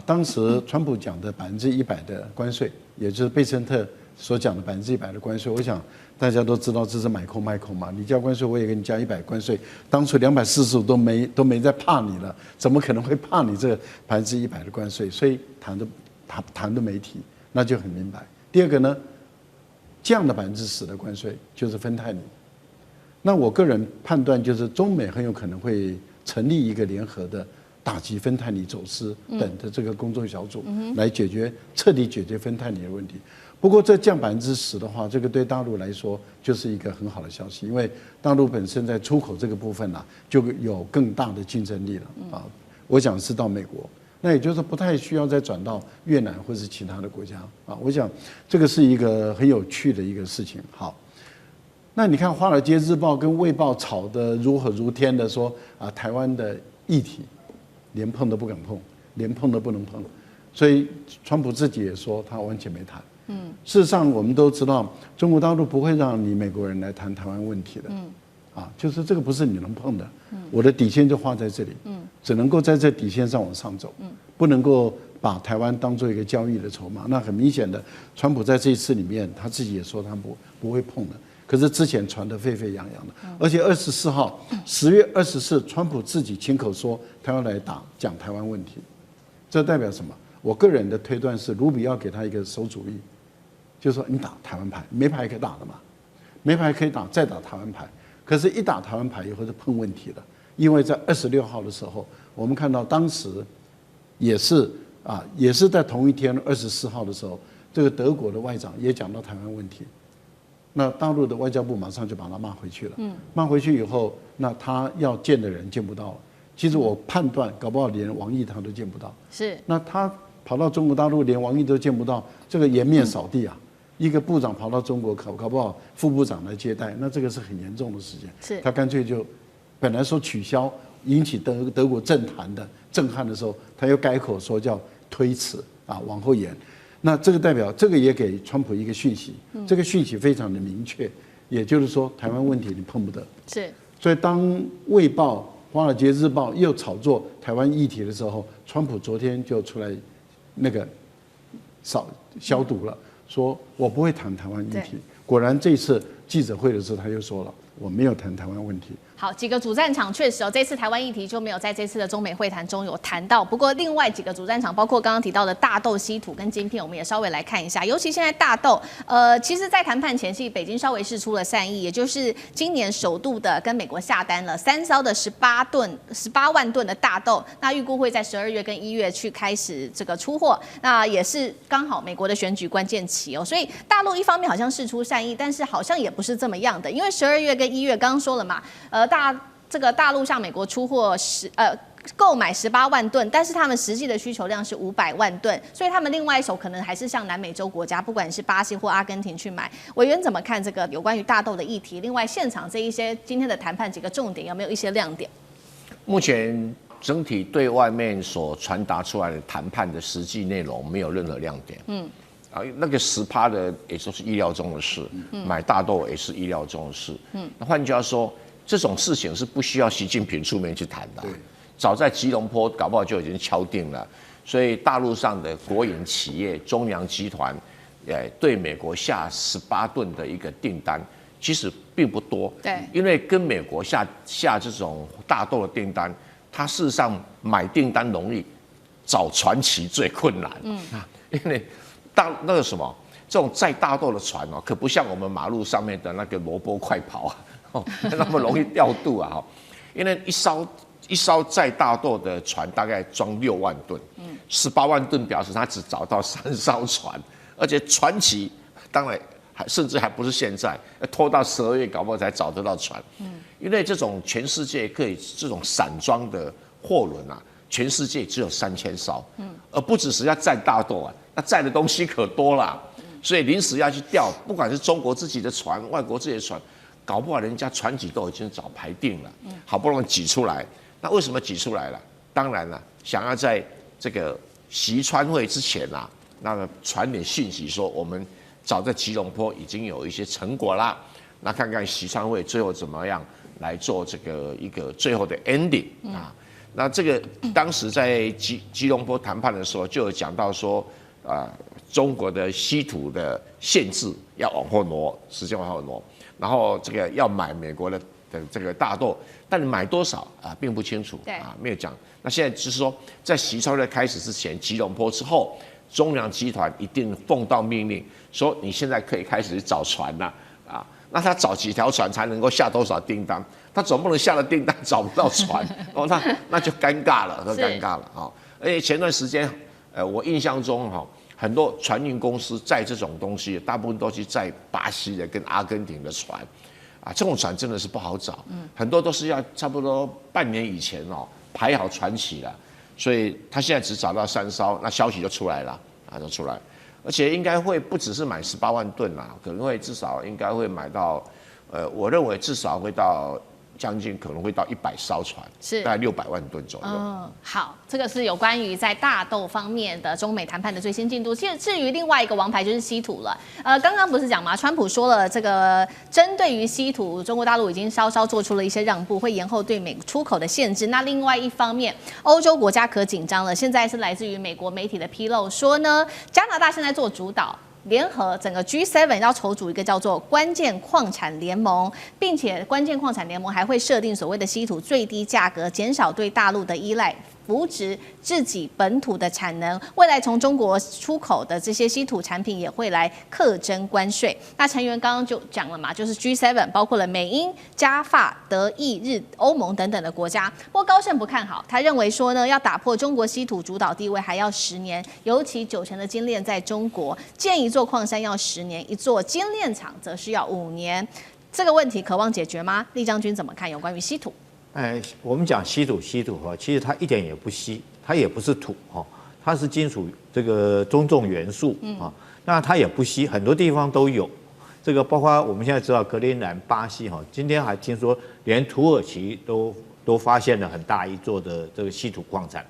当时川普讲的100%的关税，也就是贝森特所讲的100%的关税，我想大家都知道这是买空卖空嘛。你加关税，我也给你加100关税。当初245都没在怕你了，怎么可能会怕你这个100%的关税？所以谈的媒体那就很明白。第二个呢，降的10%的关税就是芬太尼。那我个人判断就是中美很有可能会成立一个联合的打击芬太尼走私等的这个工作小组，来彻底解决芬太尼的问题。不过这降10%的话，这个对大陆来说就是一个很好的消息，因为大陆本身在出口这个部分就有更大的竞争力了啊。我讲是到美国，那也就是不太需要再转到越南或是其他的国家啊。我想这个是一个很有趣的一个事情。好。那你看《华尔街日报》跟《卫报》吵得如火如天的说台湾的议题连碰都不敢碰，连碰都不能碰，所以川普自己也说他完全没谈。事实上我们都知道，中国大陆不会让你美国人来谈台湾问题的。就是这个不是你能碰的。我的底线就画在这里。只能够在这底线上往上走。不能够把台湾当做一个交易的筹码。那很明显的，川普在这一次里面他自己也说他不会碰的。可是之前传得沸沸扬扬的，而且24号10月24，川普自己亲口说他要来讲台湾问题，这代表什么？我个人的推断是，卢比要给他一个馊主意，就是说你打台湾牌，没牌可以打的嘛，没牌可以打，再打台湾牌。可是，一打台湾牌以后就碰问题了，因为在26号的时候，我们看到当时也是在同一天24号的时候，这个德国的外长也讲到台湾问题。那大陆的外交部马上就把他骂回去了。骂回去以后，那他要见的人见不到了。其实我判断，搞不好连王毅他都见不到。是。那他跑到中国大陆，连王毅都见不到，这个颜面扫地啊！一个部长跑到中国，搞不好副部长来接待，那这个是很严重的事情。是。他干脆就本来说取消，引起德国政坛的震撼的时候，他又改口说叫推迟往后延。那这个代表，这个也给川普一个讯息，这个讯息非常的明确，也就是说，台湾问题你碰不得。是。所以当《卫报》《华尔街日报》又炒作台湾议题的时候，川普昨天就出来那个消毒了，说我不会谈台湾议题。果然这次记者会的时候，他又说了，我没有谈台湾问题。好，几个主战场确实这次台湾议题就没有在这次的中美会谈中有谈到。不过另外几个主战场，包括刚刚提到的大豆、稀土跟晶片，我们也稍微来看一下。尤其现在大豆，其实在谈判前夕，北京稍微释出了善意，也就是今年首度的跟美国下单了3艘的18万吨的大豆，那预估会在12月跟1月去开始这个出货。那也是刚好美国的选举关键期所以大陆一方面好像释出善意，但是好像也不是这么样的，因为12月跟1月刚刚说了嘛，大陆向美国出货购买18万吨，但是他们实际的需求量是500万吨，所以他们另外一手可能还是向南美洲国家，不管是巴西或阿根廷去买。委员怎么看这个有关于大豆的议题？另外，现场这一些今天的谈判几个重点有没有一些亮点？目前整体对外面所传达出来的谈判的实际内容没有任何亮点。那个10%的也都是意料中的事，买大豆也是意料中的事。那换句话说，这种事情是不需要习近平出面去谈的。早在吉隆坡搞不好就已经敲定了。所以大陆上的国营企业中粮集团，对美国下18吨的一个订单，其实并不多。对，因为跟美国下这种大豆的订单，它事实上买订单容易，找传奇最困难。因为那个什么，这种载大豆的船可不像我们马路上面的那个萝卜快跑那么容易调度因为一艘载大豆的船大概装6万吨，18万吨表示他只找到3艘船，而且船期当然甚至还不是现在，拖到12月搞不好才找得到船。因为这种全世界可以这种散装的货轮全世界只有3000艘，而不只是要载大豆那载的东西可多了，所以临时要去调，不管是中国自己的船、外国自己的船，搞不好人家船籍都已经早排定了，好不容易挤出来。那为什么挤出来了？当然了，想要在这个习川会之前那么传点讯息说，我们早在吉隆坡已经有一些成果啦。那看看习川会最后怎么样来做这个一个最后的 ending 啊。那这个当时在吉隆坡谈判的时候，就有讲到说，中国的稀土的限制要往后挪，时间往后挪，然后这个要买美国的这个大豆，但你买多少啊，并不清楚啊，没有讲。那现在就是说，在习川会开始之前，吉隆坡之后，中粮集团一定奉到命令，说你现在可以开始找船了啊。那他找几条船才能够下多少订单？他总不能下了订单找不到船哦，那就尴尬了，尴尬了啊！而且前段时间，我印象中哈，很多船运公司载这种东西，大部分都是载巴西的跟阿根廷的船，啊，这种船真的是不好找，很多都是要差不多半年以前哦排好船期了，所以他现在只找到3艘，那消息就出来了啊，就出来。而且应该会不只是买18万吨啦，可能会至少应该会买到，我认为至少会到将近可能会到100艘船，是大概600万吨左右。好，这个是有关于在大豆方面的中美谈判的最新进度。至于另外一个王牌就是稀土了。刚刚不是讲吗？川普说了，这个针对于稀土，中国大陆已经稍稍做出了一些让步，会延后对美出口的限制。那另外一方面，欧洲国家可紧张了。现在是来自于美国媒体的披露说呢，加拿大现在做主导。联合整个 G7 要筹组一个叫做关键矿产联盟，并且关键矿产联盟还会设定所谓的稀土最低价格，减少对大陆的依赖，扶植自己本土的产能。未来从中国出口的这些稀土产品也会来课征关税。那成员刚刚就讲了嘛，就是 G7 包括了美英、加法、德意、日、欧盟等等的国家。不过高盛不看好，他认为说呢，要打破中国稀土主导地位还要10年，尤其90%的精炼在中国，建议做矿山要10年，一座精炼厂则是要5年。这个问题渴望解决吗？厉将军怎么看有关于稀土？我们讲稀土哈，其实它一点也不稀，它也不是土哈，它是金属这个中重元素啊。那它也不稀，很多地方都有。这个包括我们现在知道格陵兰、巴西哈，今天还听说连土耳其都发现了很大一座的这个稀土矿产。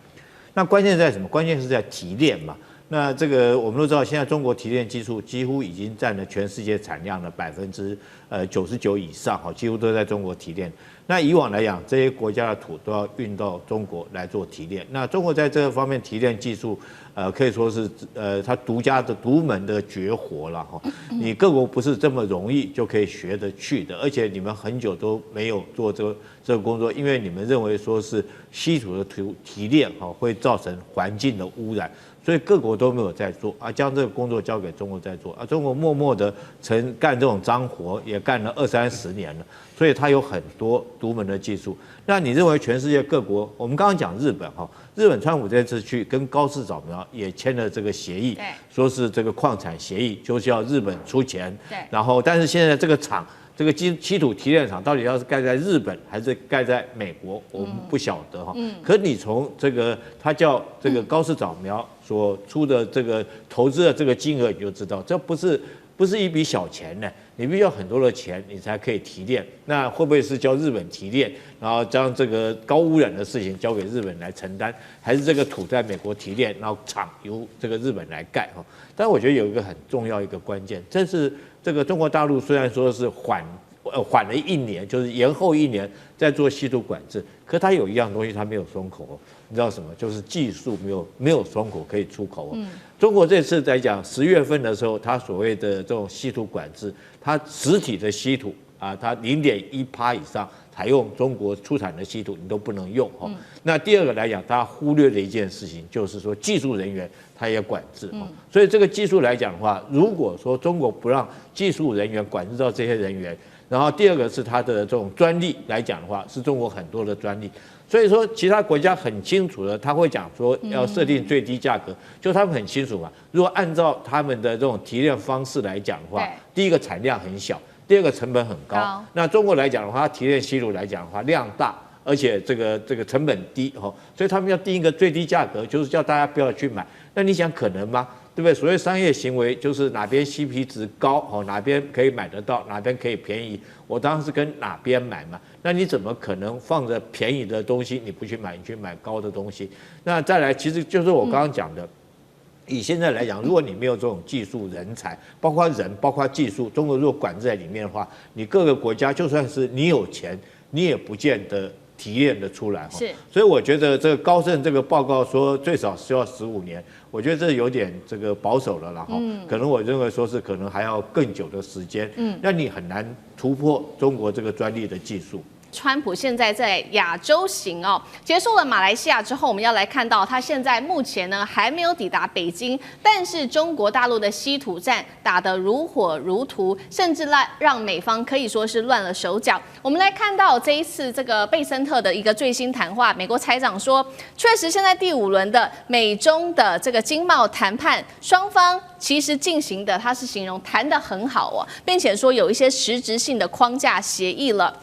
那关键在什么？关键是在提炼嘛。那这个我们都知道，现在中国提炼技术几乎已经占了全世界产量的99%以上，哈，几乎都在中国提炼。那以往来讲，这些国家的土都要运到中国来做提炼。那中国在这个方面提炼技术，可以说是它独门的绝活了哈。你各国不是这么容易就可以学得去的，而且你们很久都没有做这个工作，因为你们认为说是稀土的提炼哈会造成环境的污染。所以各国都没有在做啊，将这个工作交给中国在做啊。中国默默的干这种脏活，也干了20-30年了，所以它有很多独门的技术。那你认为全世界各国，我们刚刚讲日本哈，日本川普这次去跟高市早苗也签了这个协议，说是这个矿产协议，就是要日本出钱，然后但是现在这个厂。这个稀土提炼厂到底要是盖在日本还是盖在美国，我们不晓得哈。可你从这个他叫这个高市早苗所出的这个投资的这个金额，你就知道这不是一笔小钱呢。你必须要很多的钱，你才可以提炼。那会不会是叫日本提炼，然后将这个高污染的事情交给日本来承担，还是这个土在美国提炼，然后厂由这个日本来盖哈？但我觉得有一个很重要一个关键，这是这个中国大陆虽然说是缓了1年，就是延后1年在做稀土管制，可它有一样东西它没有松口哦，你知道什么？就是技术没有松口可以出口哦。中国这次在讲10月份的时候，它所谓的这种稀土管制，它实体的稀土啊，它0.1%以上采用中国出产的稀土，你都不能用哦。那第二个来讲，它忽略了一件事情，就是说技术人员它也管制哦。所以这个技术来讲的话，如果说中国不让技术人员管制到这些人员，然后第二个是它的这种专利来讲的话，是中国很多的专利。所以说，其他国家很清楚的，他会讲说要设定最低价格，就他们很清楚嘛。如果按照他们的这种提炼方式来讲的话，第一个产量很小，第二个成本很高。那中国来讲的话，它提炼稀土来讲的话，量大，而且这个成本低哦，所以他们要定一个最低价格，就是叫大家不要去买。那你想可能吗？对不对？所谓商业行为就是哪边 CP 值高哦，哪边可以买得到，哪边可以便宜，我当然是跟哪边买嘛。那你怎么可能放着便宜的东西你不去买，你去买高的东西？那再来，其实就是我刚刚讲的，以现在来讲，如果你没有这种技术人才，包括人、包括技术，中国如果管制在里面的话，你各个国家就算是你有钱，你也不见得提炼得出来。是，所以我觉得这个高盛这个报告说最少需要15年，我觉得这有点这个保守了啦。可能我认为说是可能还要更久的时间。那你很难突破中国这个专利的技术。川普现在在亚洲行哦，结束了马来西亚之后，我们要来看到他现在目前呢还没有抵达北京，但是中国大陆的稀土战打得如火如荼，甚至让美方可以说是乱了手脚。我们来看到这一次这个贝森特的一个最新谈话，美国财长说，确实现在第5轮的美中的这个经贸谈判，双方其实进行的，他是形容谈得很好哦，并且说有一些实质性的框架协议了。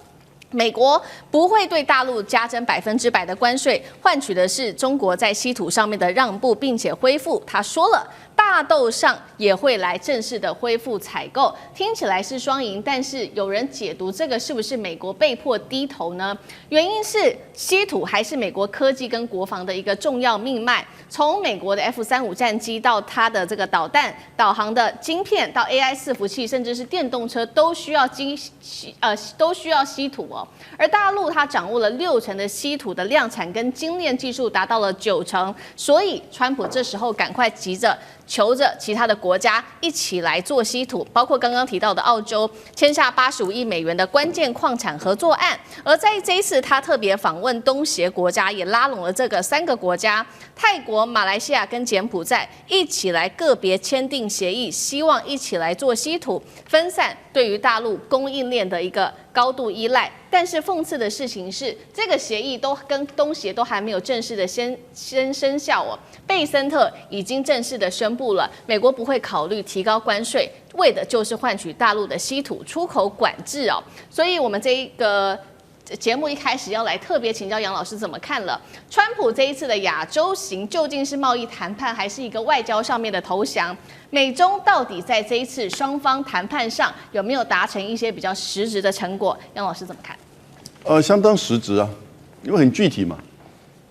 美国不会对大陆加征100%的关税，换取的是中国在稀土上面的让步，并且恢复。他说了，大豆上也会来正式的恢复采购，听起来是双赢，但是有人解读这个是不是美国被迫低头呢？原因是稀土还是美国科技跟国防的一个重要命脉，从美国的 F-35战机到它的这个导弹、导航的晶片，到 AI 伺服器，甚至是电动车都需要稀土哦。而大陆它掌握了60%的稀土的量产跟精炼技术达到了90%，所以川普这时候赶快急着求着其他的国家一起来做稀土，包括刚刚提到的澳洲签下85亿美元的关键矿产合作案。而在这一次他特别访问东协国家，也拉拢了这个3个国家泰国、马来西亚跟柬埔寨一起来个别签订协议，希望一起来做稀土，分散对于大陆供应链的一个高度依赖。但是讽刺的事情是，这个协议都跟东协都还没有正式的先生效哦。贝森特已经正式的宣布了，美国不会考虑提高关税，为的就是换取大陆的稀土出口管制哦。所以我们这一个节目一开始要来特别请教杨老师怎么看了川普这一次的亚洲行，究竟是贸易谈判还是一个外交上面的投降？美中到底在这一次双方谈判上有没有达成一些比较实质的成果？杨老师怎么看？相当实质啊，因为很具体嘛，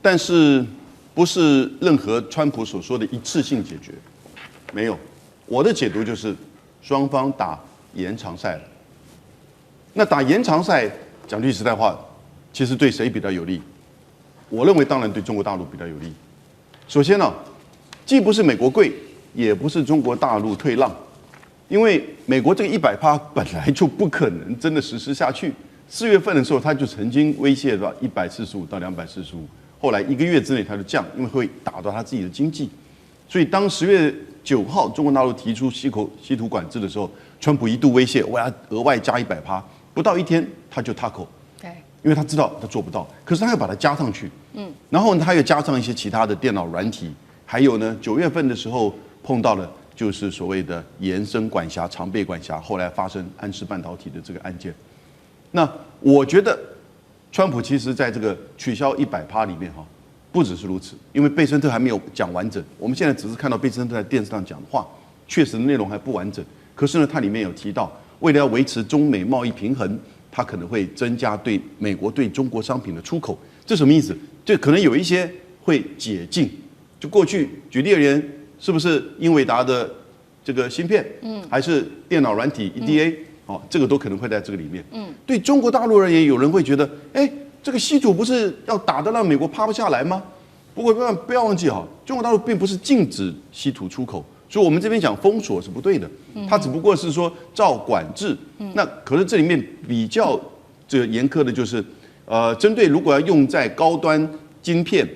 但是不是任何川普所说的一次性解决，没有。我的解读就是双方打延长赛了。那打延长赛，讲句实在话，其实对谁比较有利？我认为当然对中国大陆比较有利。首先呢，既不是美国贵，也不是中国大陆退让，因为美国这个100%本来就不可能真的实施下去。4月份的时候，他就曾经威胁到145到245，后来1个月之内他就降，因为会打到他自己的经济。所以当10月9号中国大陆提出稀土管制的时候，川普一度威胁我要额外加100%，不到1天他就tackle，对，因为他知道他做不到，可是他要把它加上去，然后呢他又加上一些其他的电脑软体，还有呢9月份的时候碰到了就是所谓的延伸管辖、常备管辖，后来发生安氏半导体的这个案件。那我觉得，川普其实在这个取消100%里面不只是如此，因为贝森特还没有讲完整。我们现在只是看到贝森特在电视上讲的话，确实内容还不完整。可是呢，它里面有提到，为了要维持中美贸易平衡，它可能会增加对美国对中国商品的出口。这什么意思？就可能有一些会解禁。就过去举例而言，是不是英伟达的这个芯片，还是电脑软体 EDA？这个都可能会在这个里面。对中国大陆而言，有人会觉得，这个稀土不是要打得让美国趴不下来吗？不过不要忘记中国大陆并不是禁止稀土出口，所以我们这边讲封锁是不对的，它只不过是说照管制。那可是这里面比较这个严苛的就是，针对如果要用在高端晶片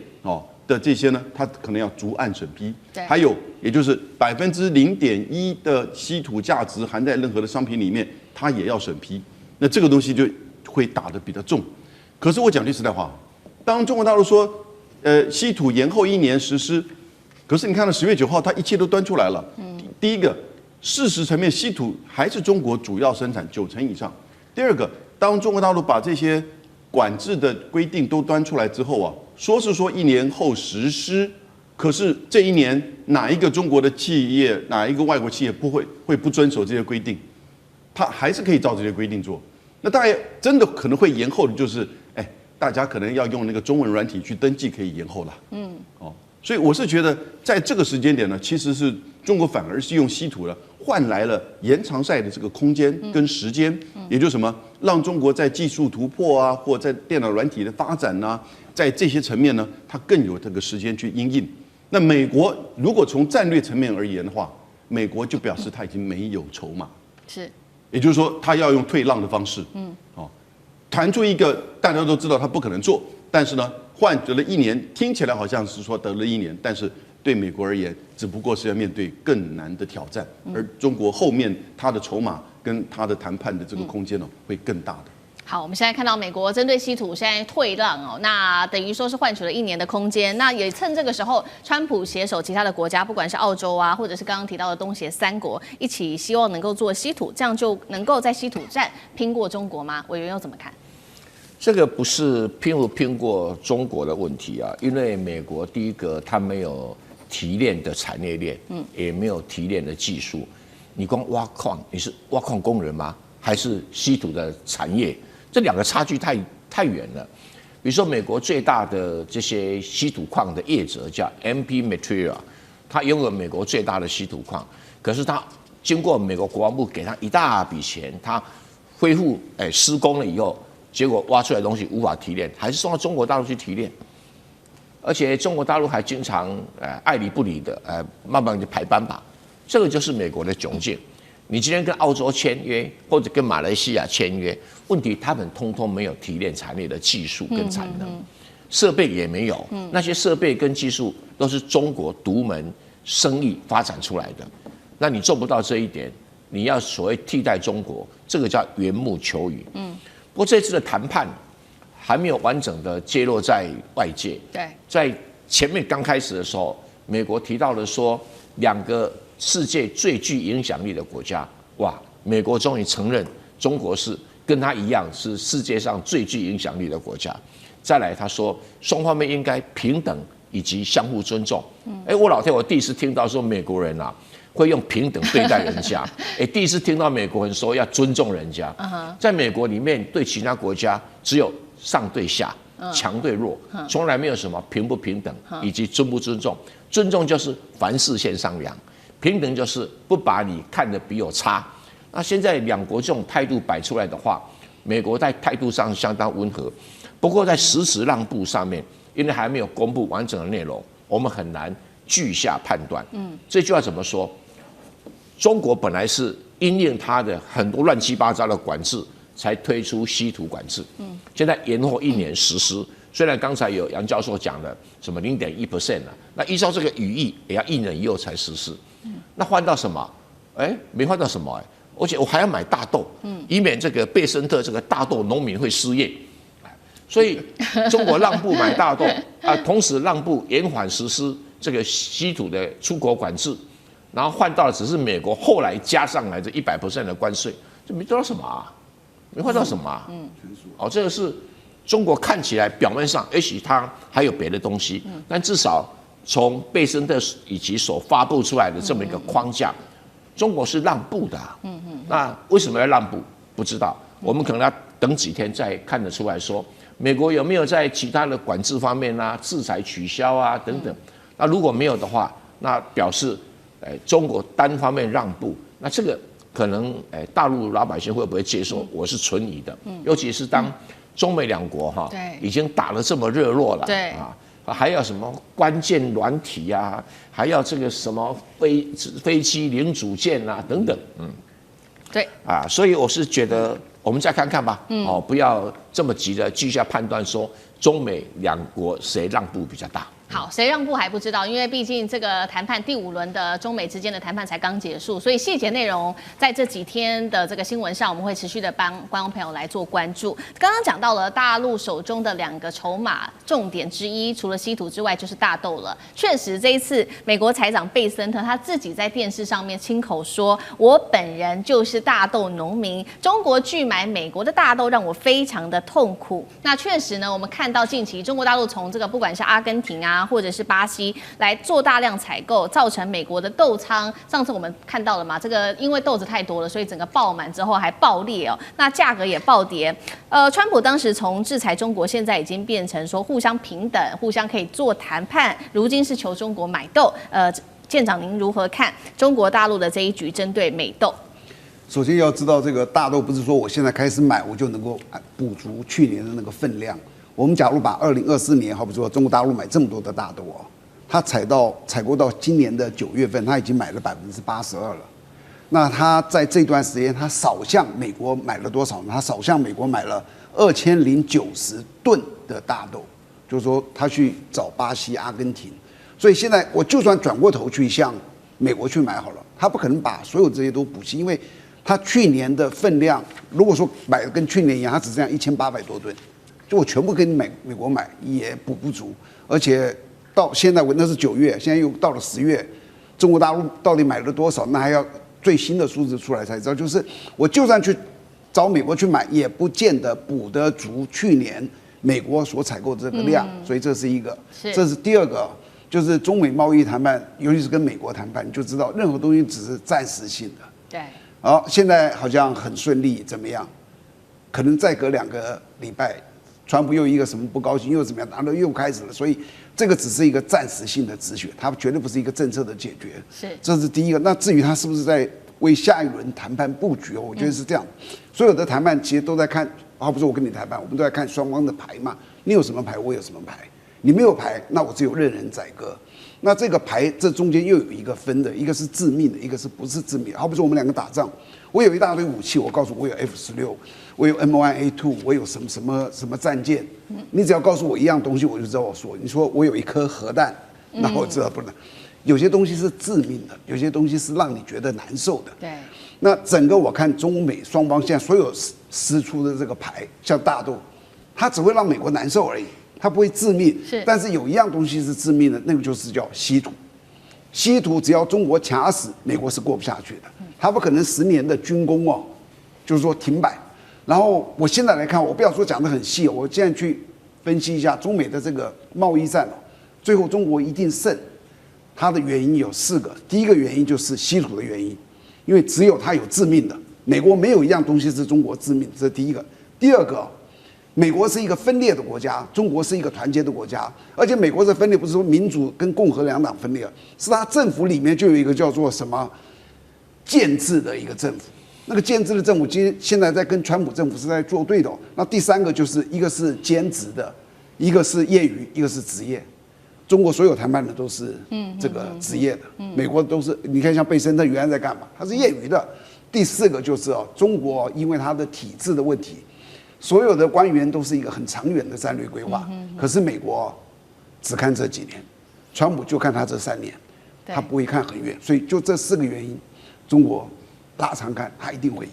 的这些呢，它可能要逐案审批。还有也就是0.1%的稀土价值含在任何的商品里面，它也要审批。那这个东西就会打得比较重。可是我讲句实在话，当中国大陆说，稀土延后1年实施，可是你看到10月9号，它一切都端出来了。第一个，事实层面，稀土还是中国主要生产90%以上。第二个，当中国大陆把这些管制的规定都端出来之后说是说1年后实施，可是这1年哪一个中国的企业，哪一个外国企业会不遵守这些规定？它还是可以照这些规定做。那大概真的可能会延后的就是，大家可能要用那个中文软体去登记，可以延后了。所以我是觉得在这个时间点呢，其实是中国反而是用稀土呢换来了延长赛的这个空间跟时间，也就是什么，让中国在技术突破啊，或在电脑软体的发展啊，在这些层面呢，它更有这个时间去因应。那美国如果从战略层面而言的话，美国就表示它已经没有筹码，是，也就是说，它要用退让的方式，谈出一个大家都知道它不可能做，但是呢，换得了1年，听起来好像是说得了1年，但是对美国而言，只不过是要面对更难的挑战，而中国后面它的筹码跟它的谈判的这个空间呢，会更大的。好，我们现在看到美国针对稀土现在退让哦，那等于说是换取了1年的空间。那也趁这个时候，川普携手其他的国家，不管是澳洲啊，或者是刚刚提到的东协3国，一起希望能够做稀土，这样就能够在稀土战拼过中国吗？委员又怎么看？这个不是拼不拼过中国的问题啊，因为美国第一个它没有提炼的产业链，也没有提炼的技术。你光挖矿，你是挖矿工人吗？还是稀土的产业？这2个差距太远了。比如说，美国最大的这些稀土矿的业者叫 MP Material， 它拥有美国最大的稀土矿，可是它经过美国国防部给它一大笔钱，它恢复施工了以后，结果挖出来的东西无法提炼，还是送到中国大陆去提炼，而且中国大陆还经常爱理不理的慢慢就排班吧。这个就是美国的窘境。你今天跟澳洲签约，或者跟马来西亚签约，问题他们通通没有提炼产业的技术跟产能，设备也没有，那些设备跟技术都是中国独门生意发展出来的。那你做不到这一点，你要所谓替代中国，这个叫缘木求鱼。不过这次的谈判还没有完整的揭露在外界。对，在前面刚开始的时候，美国提到了说2个世界最具影响力的国家，哇，美国终于承认中国是跟他一样是世界上最具影响力的国家。再来，他说双方面应该平等以及相互尊重。我老天，我第一次听到说美国人啊会用平等对待人家，第一次听到美国人说要尊重人家。在美国里面，对其他国家只有上对下，强对弱，从来没有什么平不平等以及尊不尊重。尊重就是凡事先商量。平等就是不把你看得比我差。那现在2国这种态度摆出来的话，美国在态度上相当温和，不过在实质让步上面，因为还没有公布完整的内容，我们很难据下判断。这句话怎么说？中国本来是因应它的很多乱七八糟的管制，才推出稀土管制。现在延后1年实施。虽然刚才有杨教授讲了什么0.1% 了，那依照这个语义，也要1年以后才实施。那换到什么？没换到什么而且我还要买大豆，以免这个贝森特这个大豆农民会失业。所以中国让步买大豆同时让步延缓实施这个稀土的出口管制，然后换到的只是美国后来加上来这100% 的关税，这没得到什么啊，没换到什么啊。这个是中国看起来表面上也许它还有别的东西，但至少从贝森特以及所发布出来的这么一个框架，中国是让步的。那为什么要让步？不知道，我们可能要等几天再看得出来说，美国有没有在其他的管制方面啊、制裁取消啊等等。那如果没有的话，那表示中国单方面让步，那这个可能大陆老百姓会不会接受？我是存疑的。尤其是当中美2国已经打得这么热络了，对还要什么关键软体啊，还要这个什么飞机零组件啊等等，对所以我是觉得我们再看看吧，不要这么急的据下判断说中美2国谁让步比较大。好，谁让步还不知道，因为毕竟这个谈判第5轮的中美之间的谈判才刚结束，所以细节内容在这几天的这个新闻上，我们会持续的帮观众朋友来做关注。刚刚讲到了大陆手中的2个筹码重点之一，除了稀土之外就是大豆了。确实，这一次美国财长贝森特他自己在电视上面亲口说：“我本人就是大豆农民，中国拒买美国的大豆让我非常的痛苦。”那确实呢，我们看到近期中国大陆从这个不管是阿根廷啊，啊，或者是巴西来做大量采购，造成美国的豆仓。上次我们看到了嘛，这个因为豆子太多了，所以整个爆满之后还爆裂哦，那价格也暴跌。川普当时从制裁中国，现在已经变成说互相平等，互相可以做谈判，如今是求中国买豆。舰长您如何看中国大陆的这一局针对美豆？首先要知道，这个大豆不是说我现在开始买我就能够补足去年的那个分量。我们假如把2024年，好比说中国大陆买这么多的大豆哦，它采购到今年的9月份，它已经买了82%了。那它在这段时间，它少向美国买了多少呢？它少向美国买了2090吨的大豆，就是说他去找巴西、阿根廷。所以现在我就算转过头去向美国去买好了，他不可能把所有这些都补齐，因为他去年的分量，如果说买的跟去年一样，他只剩下1800多吨，就我全部跟美国买也补不足，而且到现在那是9月，现在又到了10月，中国大陆到底买了多少？那还要最新的数字出来才知道。就是我就算去找美国去买，也不见得补得足去年美国所采购的这个量，所以这是一个，这是第二个。就是中美贸易谈判，尤其是跟美国谈判，你就知道任何东西只是暂时性的。对。好，现在好像很顺利，怎么样？可能再隔2个礼拜，川普又一个什么不高兴，又怎么样，然后又开始了。所以这个只是一个暂时性的止血，它绝对不是一个政策的解决。是。这是第一个。那至于他是不是在为下一轮谈判布局，我觉得是这样。所有的谈判其实都在看，好比说我跟你谈判，我们都在看双方的牌嘛。你有什么牌，我有什么牌。你没有牌，那我只有任人宰割。那这个牌这中间又有一个分的，一个是致命的，一个是不是致命的。好比说我们2个打仗，我有一大堆武器，我告诉我有 F-16，我有 M1A2，我有什么战舰，你只要告诉我一样东西，我就知道我说。你说我有一颗核弹，那我知道不能。有些东西是致命的，有些东西是让你觉得难受的。对。那整个我看中美双方现在所有施出的这个牌，像大豆，它只会让美国难受而已。它不会致命，但是有一样东西是致命的，那个就是叫稀土。稀土只要中国卡死，美国是过不下去的。它不可能10年的军工哦，就是说停摆。然后我现在来看，我不要说讲得很细，我现在去分析一下中美的这个贸易战哦，最后中国一定胜。它的原因有4个，第一个原因就是稀土的原因，因为只有它有致命的，美国没有一样东西是中国致命，这是第一个。第二个。美国是一个分裂的国家，中国是一个团结的国家，而且美国的分裂不是说民主跟共和2党分裂，是它政府里面就有一个叫做什么建制的一个政府，那个建制的政府现在在跟川普政府是在作对的。那第3个就是一个是兼职的，一个是业余，一个是职业。中国所有谈判的都是这个职业的，美国都是你看像贝森特原来在干嘛，他是业余的。第4个就是中国因为它的体制的问题。所有的官员都是一个很长远的战略规划，可是美国只看这几年，川普就看他这3年，他不会看很远，所以就这4个原因，中国拉长看他一定会赢。